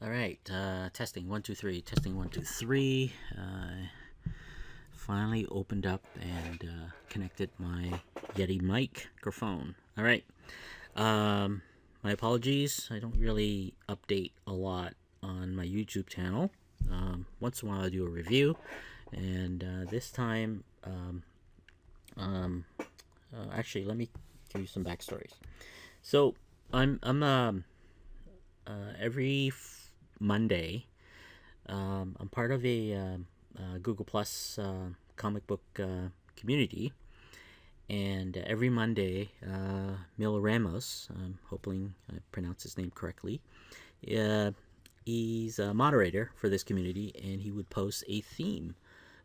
All right, testing 1 2 3, testing 1 2 3. Finally opened up and connected my Yeti microphone. All right, my apologies. I don't really update a lot on my YouTube channel. Once in a while, I do a review, and this time, actually, let me give you some backstories. So, I'm every Monday. I'm part of a Google Plus comic book community, and every Monday, Mil Ramos, I'm hoping I pronounce his name correctly, uh, he's a moderator for this community, and he would post a theme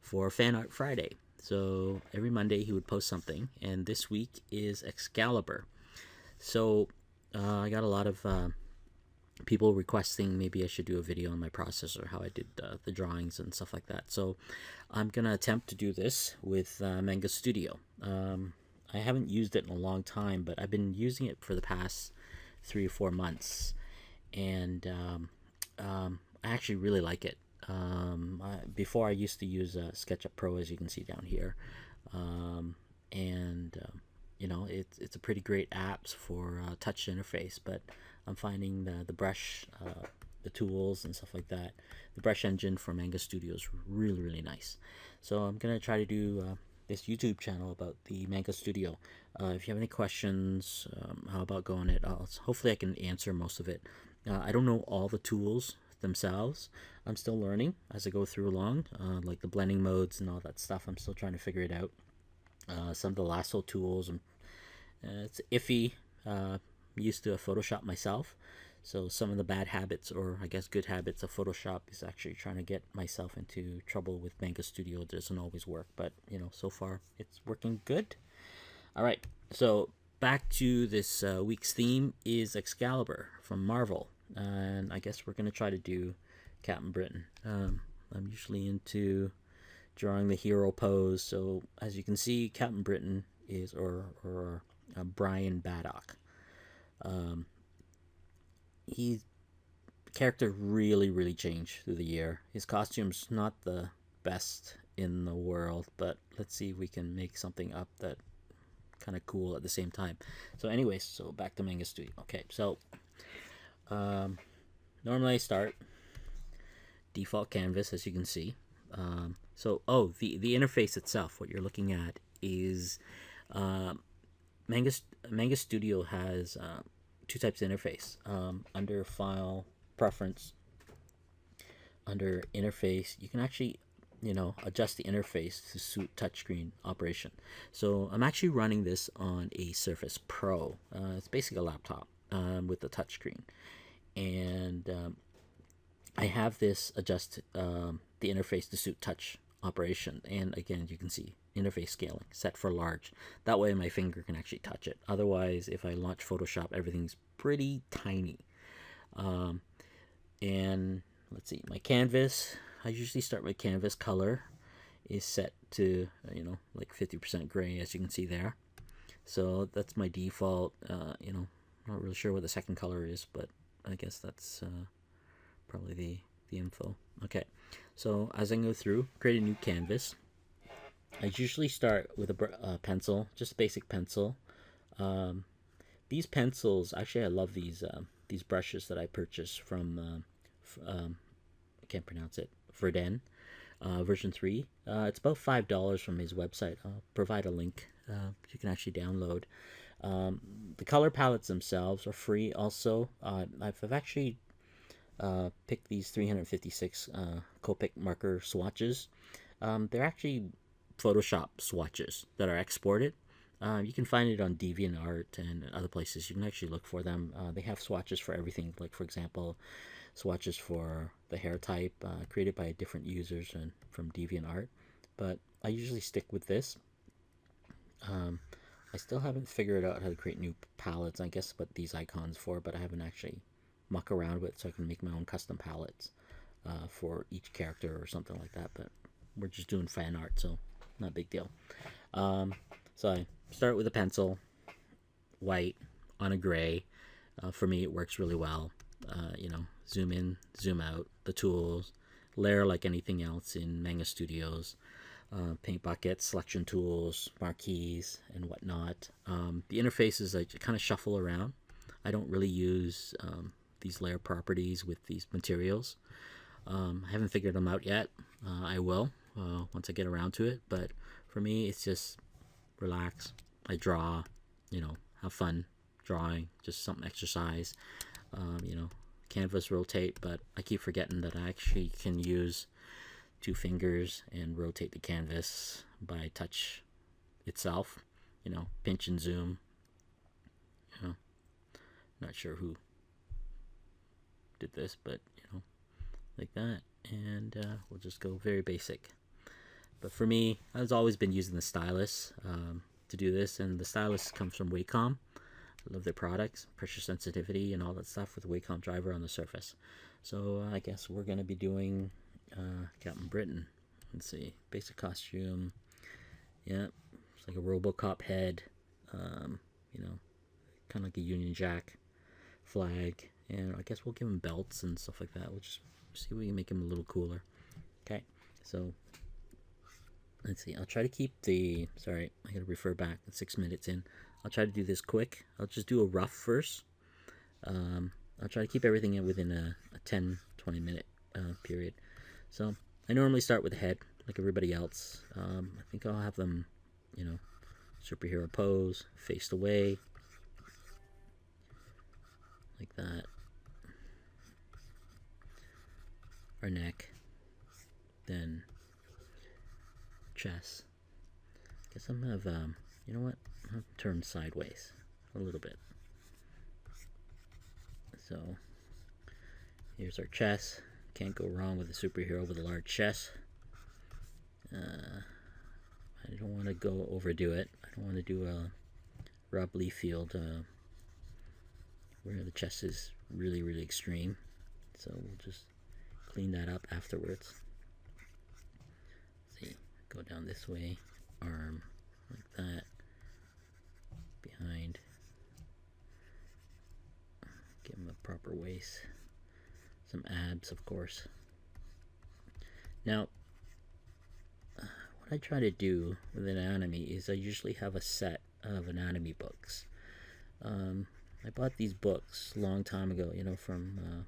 for Fan Art Friday. So every Monday he would post something, and this week is Excalibur. So I got a lot of people requesting maybe I should do a video on my process or how I did the drawings and stuff like that. So I'm gonna attempt to do this with Manga Studio. I haven't used it in a long time, but I've been using it for the past 3 or 4 months, and I actually really like it. Before I used to use SketchUp Pro, as you can see down here, and it's a pretty great apps for touch interface. But I'm finding the brush, the tools and stuff like that. The brush engine for Manga Studio is really nice. So I'm gonna try to do this YouTube channel about the Manga Studio. If you have any questions, how about going it? Hopefully I can answer most of it. I don't know all the tools themselves. I'm still learning as I go through along, like the blending modes and all that stuff. I'm still trying to figure it out. Some of the lasso tools, it's iffy. I'm used to a Photoshop myself, so some of the bad habits, or I guess good habits, of Photoshop is actually trying to get myself into trouble with Manga Studio. It doesn't always work, but so far it's working good. All right, so back to this week's theme is Excalibur from Marvel, and I guess we're gonna try to do Captain Britain. I'm usually into drawing the hero pose, so as you can see, Captain Britain is or Brian Baddock. Um, he's character really changed through the year. His costume's not the best in the world, but let's see if we can make something up that kind of cool at the same time. So anyways, so back to Manga Studio. Okay, so normally I start default canvas, as you can see. The interface itself, what you're looking at is uh, Manga Manga Studio has two types of interface. Under File Preference, under Interface, you can actually adjust the interface to suit touchscreen operation. So I'm actually running this on a Surface Pro. It's basically a laptop with a touchscreen, and I have this adjust the interface to suit touch operation. And again, you can see interface scaling set for large. That way my finger can actually touch it. Otherwise, if I launch Photoshop, everything's pretty tiny. And let's see, my canvas, I usually start with canvas color is set to like 50% gray, as you can see there. So that's my default. Not really sure what the second color is, but I guess that's probably the info. Okay, so as I go through, create a new canvas. I usually start with a pencil, just a basic pencil. Um, these pencils, actually, I love these brushes that I purchased from I can't pronounce it, Verden, version 3. It's about $5 from his website. I'll provide a link you can actually download. The color palettes themselves are free. Also, I've actually picked these 356 Copic marker swatches. They're actually Photoshop swatches that are exported. You can find it on DeviantArt and other places. You can actually look for them. They have swatches for everything. Like, for example, swatches for the hair type created by different users and from DeviantArt. But I usually stick with this. I still haven't figured out how to create new palettes. I guess what these icons for, but I haven't actually muck around with, so I can make my own custom palettes for each character or something like that. But we're just doing fan art, so not a big deal. So I start with a pencil, white on a gray. For me, it works really well. zoom in, zoom out, the tools, layer like anything else in Manga Studios, paint buckets, selection tools, marquees, and whatnot. The interfaces I kind of shuffle around. I don't really use these layer properties with these materials. I haven't figured them out yet. I will once I get around to it. But for me, it's just relax. I draw, have fun drawing, just some exercise. Canvas rotate, but I keep forgetting that I actually can use 2 fingers and rotate the canvas by touch itself. Pinch and zoom. Not sure who did this, but like that. And we'll just go very basic. But for me, I've always been using the stylus to do this, and the stylus comes from Wacom. I love their products, pressure sensitivity, and all that stuff with the Wacom driver on the surface. So I guess we're going to be doing Captain Britain. Let's see, basic costume. Yeah, it's like a RoboCop head. Kind of like a Union Jack flag, and I guess we'll give him belts and stuff like that. We'll just see if we can make him a little cooler. Okay, so let's see. I'll try to keep sorry, I gotta refer back. 6 minutes in. I'll try to do this quick. I'll just do a rough first. I'll try to keep everything in within a 10-20 minute period. So I normally start with the head, like everybody else. I think I'll have them, superhero pose, faced away, like that. Our neck, then chest. Guess I'm gonna have, you know what? I'll turn sideways a little bit. So here's our chest. Can't go wrong with a superhero with a large chest. I don't want to go overdo it. I don't want to do a Rob Liefeld where the chest is really, really extreme. So we'll just clean that up afterwards. See, go down this way, arm like that, behind, give him a proper waist, some abs, of course. Now, what I try to do with anatomy is I usually have a set of anatomy books. I bought these books a long time ago, from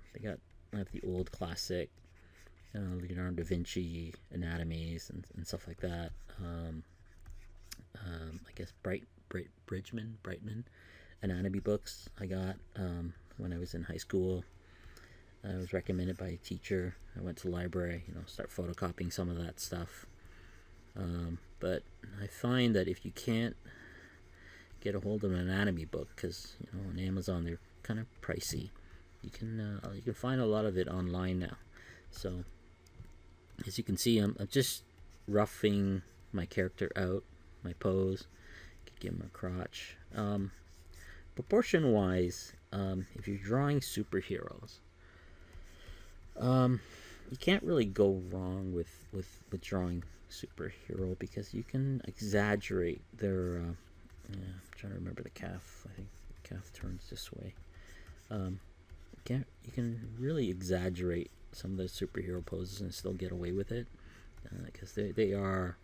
I have the old classic Leonardo da Vinci anatomies and stuff like that. I guess Brightman anatomy books I got when I was in high school. I was recommended by a teacher. I went to the library, start photocopying some of that stuff. But I find that if you can't get a hold of an anatomy book, because on Amazon they're kind of pricey, you can find a lot of it online now. So as you can see, I'm just roughing my character out, my pose. Could give him a crotch. Proportion wise, if you're drawing superheroes, you can't really go wrong with drawing superhero, because you can exaggerate their I'm trying to remember the calf. I think the calf turns this way. You can really exaggerate some of the superhero poses and still get away with it, because they are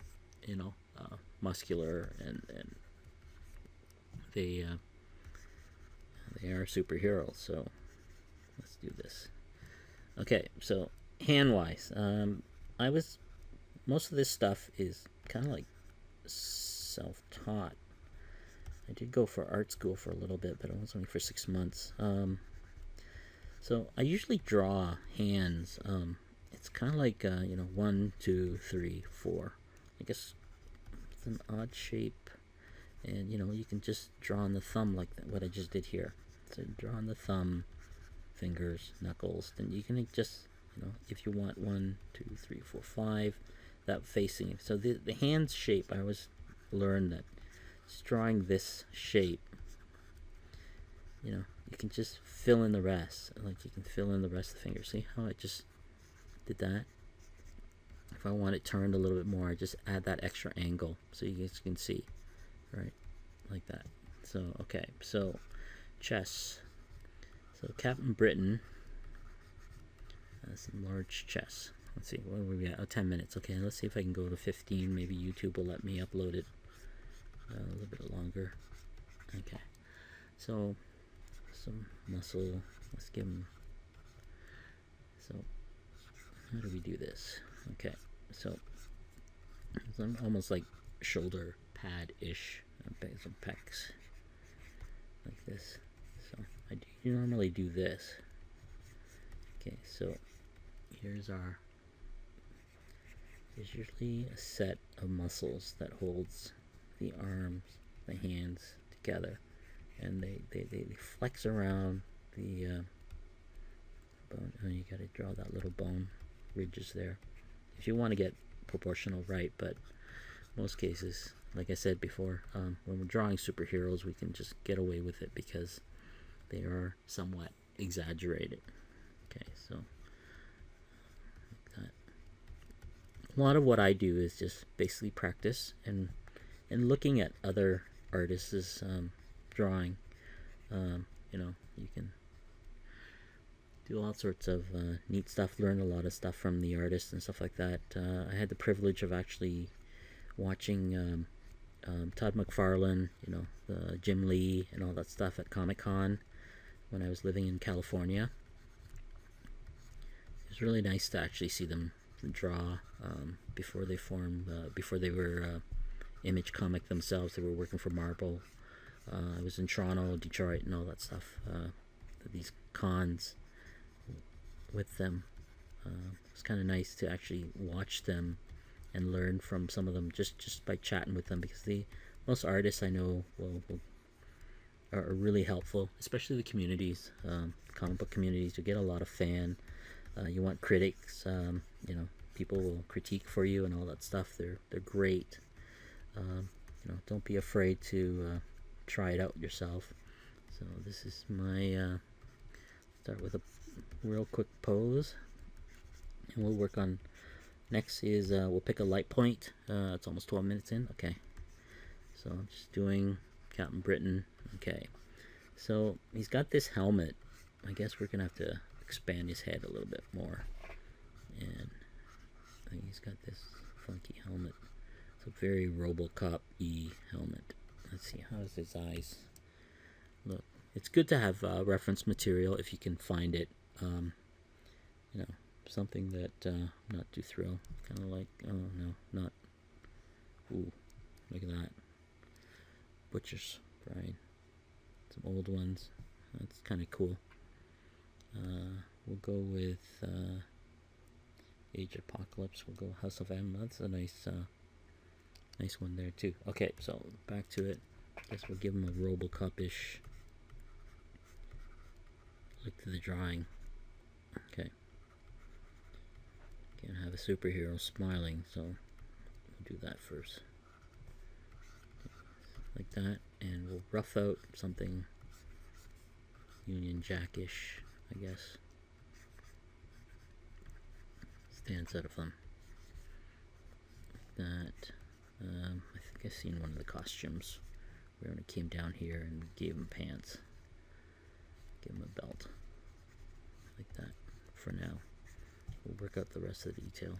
muscular, and they are superheroes. So let's do this. Okay, so hand wise, most of this stuff is kind of like self-taught. I did go for art school for a little bit, but it was only for 6 months. So I usually draw hands. It's kind of like 1, 2, 3, 4. I guess it's an odd shape, and you can just draw on the thumb like that, what I just did here. So draw on the thumb, fingers, knuckles. Then you can just if you want 1, 2, 3, 4, 5, that facing. So the hand shape, I always learned that just drawing this shape, you can just fill in the rest. Like you can fill in the rest of the fingers. See how I just did that? If I want it turned a little bit more, I just add that extra angle so you guys can see, right? Like that. So okay, so chest. So Captain Britain, some large chess. Let's see, what are we at? Oh, 10 minutes. Okay, let's see if I can go to 15. Maybe YouTube will let me upload it a little bit longer. Okay, so some muscle. Let's give them. So how do we do this? Okay, so it's almost like shoulder pad-ish, some pecs like this. So I do normally do this. Okay, so here's there's usually a set of muscles that holds the arms, the hands together, and they flex around the bone. Oh, you got to draw that little bone ridges there if you want to get proportional right, but most cases, like I said before, when we're drawing superheroes, we can just get away with it because they are somewhat exaggerated. Okay, so like that. A lot of what I do is just basically practice and looking at other artists' drawing. You know, you can do all sorts of neat stuff, learn a lot of stuff from the artists and stuff like that. I had the privilege of actually watching Todd McFarlane, you know, Jim Lee and all that stuff at Comic-Con when I was living in California. It was really nice to actually see them draw before they formed, before they were Image Comic themselves. They were working for Marvel. I was in Toronto, Detroit, and all that stuff. These cons with them. It's kind of nice to actually watch them and learn from some of them just by chatting with them, because most artists I know are really helpful, especially the communities, comic book communities. You get a lot of fan. You want critics. You know, people will critique for you and all that stuff. They're great. You know, don't be afraid to try it out yourself. So this is my start with a real quick pose, and we'll work on. Next is we'll pick a light point. It's almost 12 minutes in. Okay, so I'm just doing Captain Britain. Okay, so he's got this helmet. I guess we're gonna have to expand his head a little bit more, and I think he's got this funky helmet. It's a very RoboCop-y helmet. Let's see, how's his eyes look? It's good to have reference material if you can find it. You know, something that I'm not too thrilled. Kind of like, oh no, not. Ooh, look at that. Butcher's Bride. Some old ones. That's kind of cool. We'll go with Age Apocalypse. We'll go House of M. That's a nice one there too. Okay, so back to it. Guess we'll give him a RoboCop-ish look to the drawing. Okay. Can't have a superhero smiling, so we'll do that first. Like that, and we'll rough out something Union Jack-ish, I guess. Stands out of them. Like that. I think I've seen one of the costumes where when it came down here and gave him pants. Give him a belt. Like that for now. We'll work out the rest of the detail.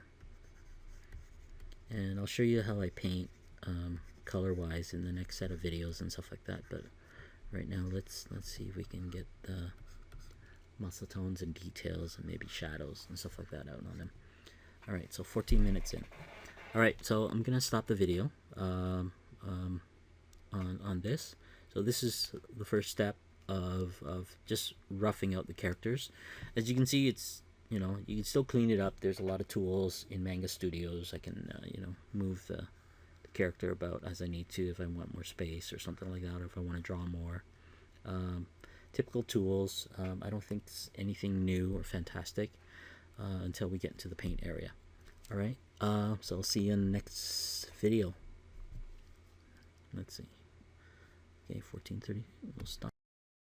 And I'll show you how I paint color-wise in the next set of videos and stuff like that. But right now, let's see if we can get the muscle tones and details and maybe shadows and stuff like that out on them. Alright, so 14 minutes in. Alright, so I'm gonna stop the video on this. So this is the first step of just roughing out the characters. As you can see, it's, you know, you can still clean it up. There's a lot of tools in Manga Studios. I can you know, move the character about as I need to if I want more space or something like that, or if I want to draw more. Typical tools. I don't think it's anything new or fantastic until we get into the paint area. Alright, so I'll see you in the next video. Let's see. Okay, 14:30. We'll stop.